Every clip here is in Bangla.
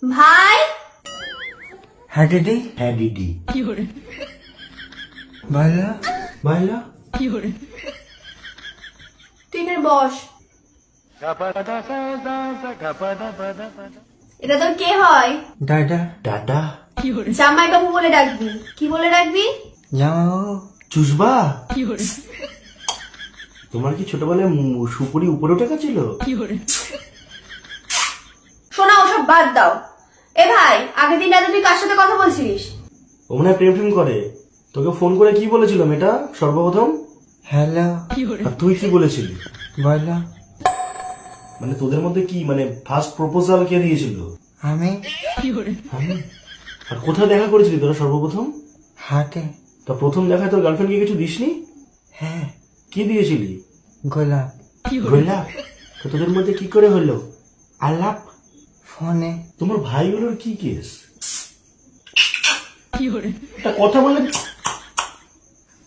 ভাই। হ্যাঁ দিদি। হ্যাঁ দিদি। ভালো ভাইলা তুই এখানে বস। এটা তোর কে হয়? দাদা। দাদা। জামাই বাবু বলে ডাকবি। কি বলে ডাকবি? জামাইবাবু। চুষবা। তোমার কি ছোটবেলায় সুপুরি উপরে উঠে গেছিল? শোনা, ওসব বাদ দাও। এ ভাই, আগের দিন রাতে তুই কার সাথে কথা বলছিস? ও মনে হয় প্রেম টেম করে। তোকে ফোন করে কি বলেছিল মেয়েটা সর্বপ্রথম? হ্যালো। আর তুই কি বলেছিলি? বলো। মানে তোদের মধ্যে কি মানে ফার্স্ট প্রপোজাল কে দিয়েছিল? আমি। আমি? আর কোথায় দেখা করেছিলি তোরা সর্বপ্রথম? হাতে। তা প্রথম দেখায় তোর গার্লফ্রেন্ডকে কিছু দিসনি? হ্যাঁ। কি দিয়েছিলি? গোলাপ। গোলাপ? তো তোদের মধ্যে কি করে হলো আলাপ? ফোনে। তোমার ভাইগুলোর কি কেস? একটা কথা বললে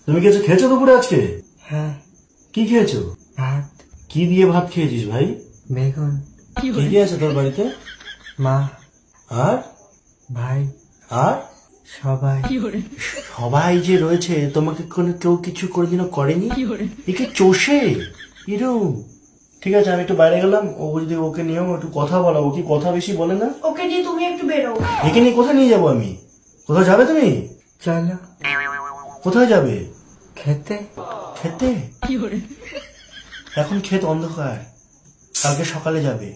তুমি কিছু খেয়েছো দুপুরে আজকে? হ্যাঁ। কি খেয়েছো? ভাত। কি দিয়ে ভাত খেয়েছিস ভাই? বেগুন। কি কি আছে তোর বাড়িতে? মা। আর ভাই। আর সবাই। সবাই যে রয়েছে তোমাকে কোনো কেউ কিছু কোনোদিনও করেনি? একে চষে এরম। ঠিক আছে, আমি একটু বাইরে গেলাম। ও যদি ওকে নিয়েও একটু কথা বলাবো, কি কথা বেশি বলে না? ওকে নিয়ে তুমি একটু বেরো। একে নিয়ে কোথায় নিয়ে যাবো আমি? কোথায় যাবে তুমি? চলো। কোথায় যাবে? খেতে। খেতে? এখন ক্ষেত অন্ধকার, কালকে সকালে যাবে।